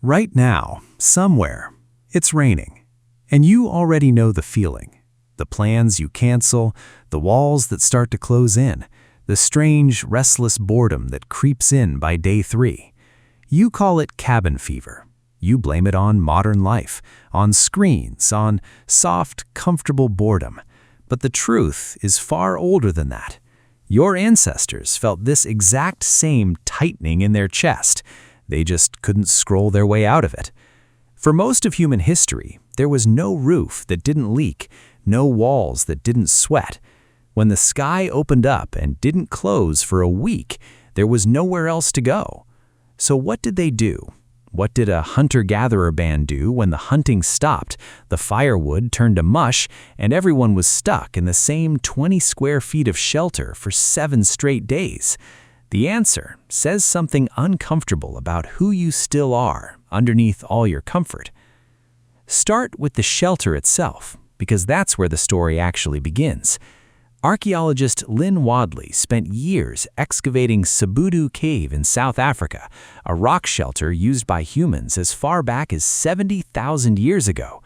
Right now, somewhere, it's raining. And you already know the feeling. The plans you cancel, the walls that start to close in, the strange, restless boredom that creeps in by day 3. You call it cabin fever. You blame it on modern life, on screens, on soft, comfortable boredom. But the truth is far older than that. Your ancestors felt this exact same tightening in their chest. They just couldn't scroll their way out of it. For most of human history, there was no roof that didn't leak, no walls that didn't sweat. When the sky opened up and didn't close for a week, there was nowhere else to go. So what did they do? What did a hunter-gatherer band do when the hunting stopped, the firewood turned to mush, and everyone was stuck in the same 20 square feet of shelter for 7 straight days? The answer says something uncomfortable about who you still are underneath all your comfort. Start with the shelter itself, because that's where the story actually begins. Archaeologist Lynn Wadley spent years excavating Sibudu Cave in South Africa, a rock shelter used by humans as far back as 70,000 years ago.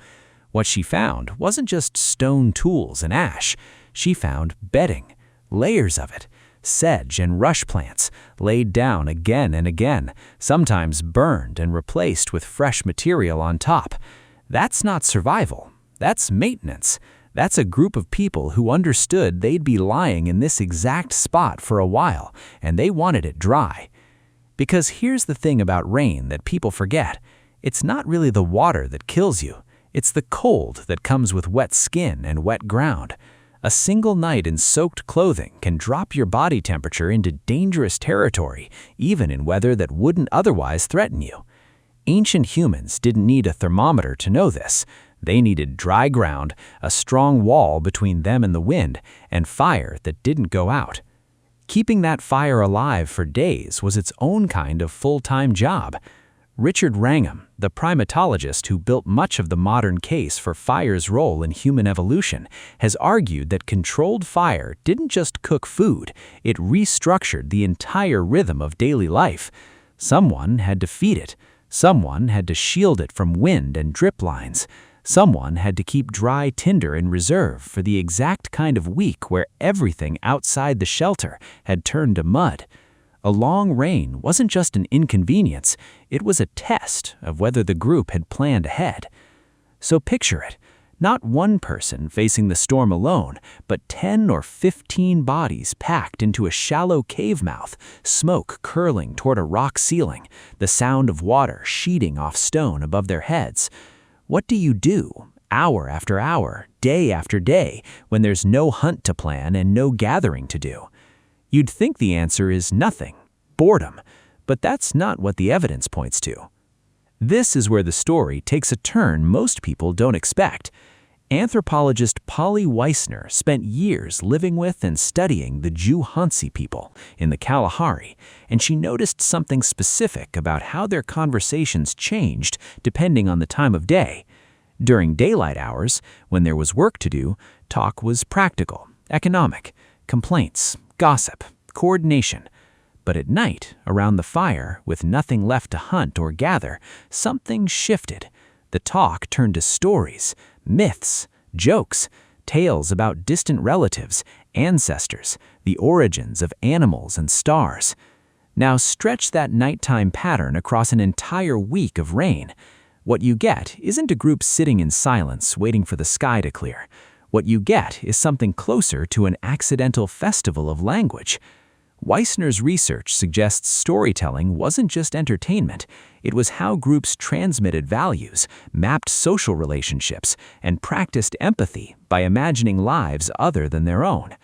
What she found wasn't just stone tools and ash. She found bedding, layers of it, sedge and rush plants, laid down again and again, sometimes burned and replaced with fresh material on top. That's not survival. That's maintenance. That's a group of people who understood they'd be lying in this exact spot for a while, and they wanted it dry. Because here's the thing about rain that people forget. It's not really the water that kills you. It's the cold that comes with wet skin and wet ground. A single night in soaked clothing can drop your body temperature into dangerous territory, even in weather that wouldn't otherwise threaten you. Ancient humans didn't need a thermometer to know this. They needed dry ground, a strong wall between them and the wind, and fire that didn't go out. Keeping that fire alive for days was its own kind of full-time job. Richard Wrangham, the primatologist who built much of the modern case for fire's role in human evolution, has argued that controlled fire didn't just cook food, it restructured the entire rhythm of daily life. Someone had to feed it. Someone had to shield it from wind and drip lines. Someone had to keep dry tinder in reserve for the exact kind of week where everything outside the shelter had turned to mud. A long rain wasn't just an inconvenience, it was a test of whether the group had planned ahead. So picture it, not one person facing the storm alone, but 10 or 15 bodies packed into a shallow cave mouth, smoke curling toward a rock ceiling, the sound of water sheeting off stone above their heads. What do you do, hour after hour, day after day, when there's no hunt to plan and no gathering to do? You'd think the answer is nothing, boredom, but that's not what the evidence points to. This is where the story takes a turn most people don't expect. Anthropologist Polly Weissner spent years living with and studying the Juhansi people in the Kalahari, and she noticed something specific about how their conversations changed depending on the time of day. During daylight hours, when there was work to do, talk was practical, economic, complaints, gossip, coordination. But at night, around the fire, with nothing left to hunt or gather, something shifted. The talk turned to stories, myths, jokes, tales about distant relatives, ancestors, the origins of animals and stars. Now stretch that nighttime pattern across an entire week of rain. What you get isn't a group sitting in silence waiting for the sky to clear. What you get is something closer to an accidental festival of language. Weissner's research suggests storytelling wasn't just entertainment. It was how groups transmitted values, mapped social relationships, and practiced empathy by imagining lives other than their own.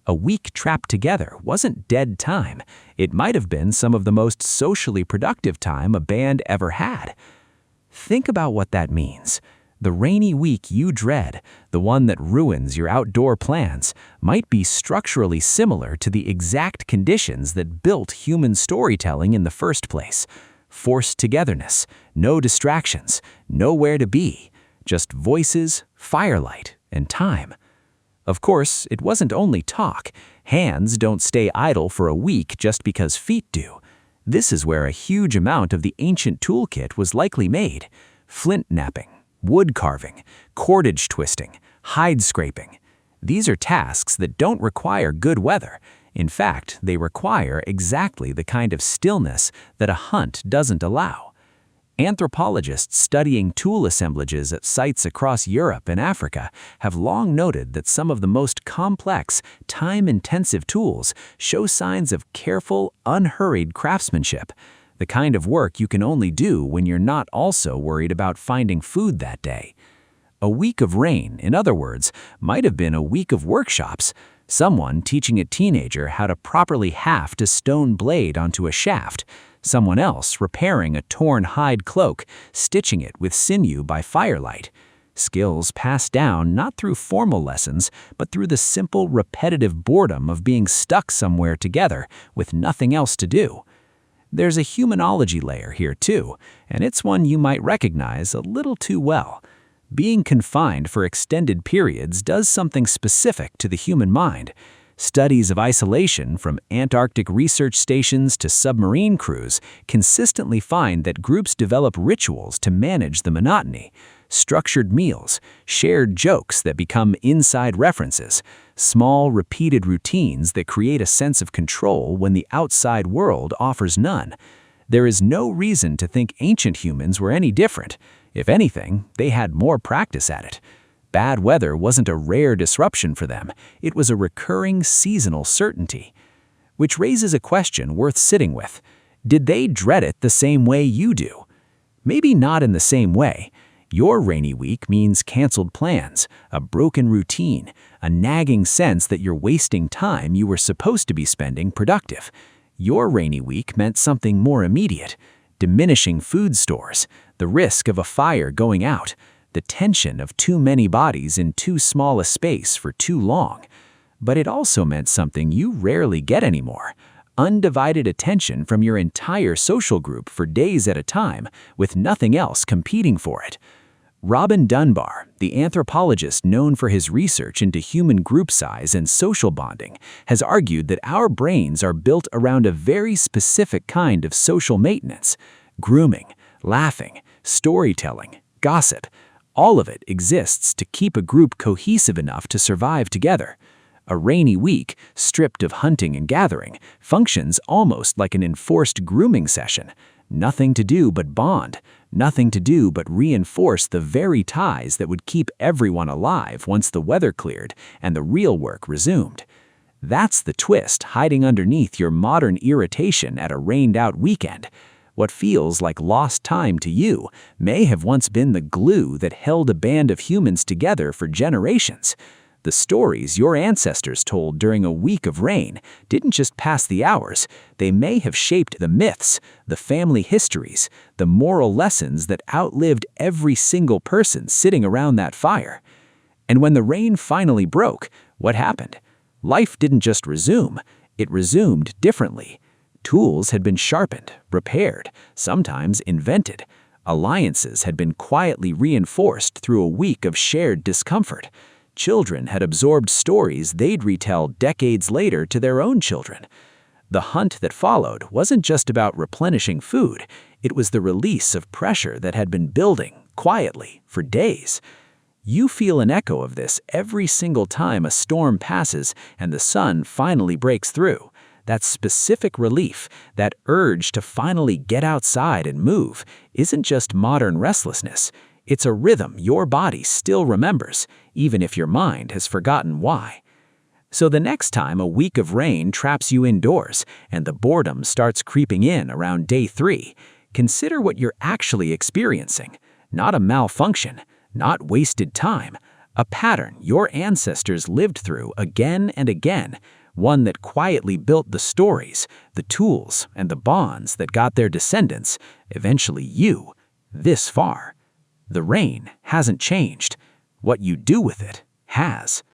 A week trapped together wasn't dead time. It might have been some of the most socially productive time a band ever had. Think about what that means. The rainy week you dread, the one that ruins your outdoor plans, might be structurally similar to the exact conditions that built human storytelling in the first place. Forced togetherness, no distractions, nowhere to be, just voices, firelight, and time. Of course, it wasn't only talk. Hands don't stay idle for a week just because feet do. This is where a huge amount of the ancient toolkit was likely made: flint knapping, wood carving, cordage twisting, hide scraping. These are tasks that don't require good weather. In fact, they require exactly the kind of stillness that a hunt doesn't allow. Anthropologists studying tool assemblages at sites across Europe and Africa have long noted that some of the most complex, time-intensive tools show signs of careful, unhurried craftsmanship, the kind of work you can only do when you're not also worried about finding food that day. A week of rain, in other words, might have been a week of workshops. Someone teaching a teenager how to properly haft a stone blade onto a shaft, someone else repairing a torn hide cloak, stitching it with sinew by firelight. Skills passed down not through formal lessons, but through the simple, repetitive boredom of being stuck somewhere together with nothing else to do. There's a humanology layer here too, and it's one you might recognize a little too well. Being confined for extended periods does something specific to the human mind. Studies of isolation, from Antarctic research stations to submarine crews, consistently find that groups develop rituals to manage the monotony. Structured meals, shared jokes that become inside references, small, repeated routines that create a sense of control when the outside world offers none. There is no reason to think ancient humans were any different. If anything, they had more practice at it. Bad weather wasn't a rare disruption for them, it was a recurring seasonal certainty. Which raises a question worth sitting with. Did they dread it the same way you do? Maybe not in the same way. Your rainy week means canceled plans, a broken routine, a nagging sense that you're wasting time you were supposed to be spending productive. Your rainy week meant something more immediate: diminishing food stores, the risk of a fire going out, the tension of too many bodies in too small a space for too long. But it also meant something you rarely get anymore: undivided attention from your entire social group for days at a time, with nothing else competing for it. Robin Dunbar, the anthropologist known for his research into human group size and social bonding, has argued that our brains are built around a very specific kind of social maintenance: grooming, laughing, storytelling, gossip. All of it exists to keep a group cohesive enough to survive together. A rainy week, stripped of hunting and gathering, functions almost like an enforced grooming session. Nothing to do but bond, nothing to do but reinforce the very ties that would keep everyone alive once the weather cleared and the real work resumed. That's the twist hiding underneath your modern irritation at a rained-out weekend. What feels like lost time to you may have once been the glue that held a band of humans together for generations. The stories your ancestors told during a week of rain didn't just pass the hours, they may have shaped the myths, the family histories, the moral lessons that outlived every single person sitting around that fire. And when the rain finally broke, what happened? Life didn't just resume, it resumed differently. Tools had been sharpened, repaired, sometimes invented. Alliances had been quietly reinforced through a week of shared discomfort. Children had absorbed stories they'd retell decades later to their own children. The hunt that followed wasn't just about replenishing food, it was the release of pressure that had been building, quietly, for days. You feel an echo of this every single time a storm passes and the sun finally breaks through. That specific relief, that urge to finally get outside and move, isn't just modern restlessness. It's a rhythm your body still remembers, even if your mind has forgotten why. So the next time a week of rain traps you indoors and the boredom starts creeping in around day 3, consider what you're actually experiencing. Not a malfunction, not wasted time, a pattern your ancestors lived through again and again, one that quietly built the stories, the tools, and the bonds that got their descendants, eventually you, this far. The rain hasn't changed. What you do with it has.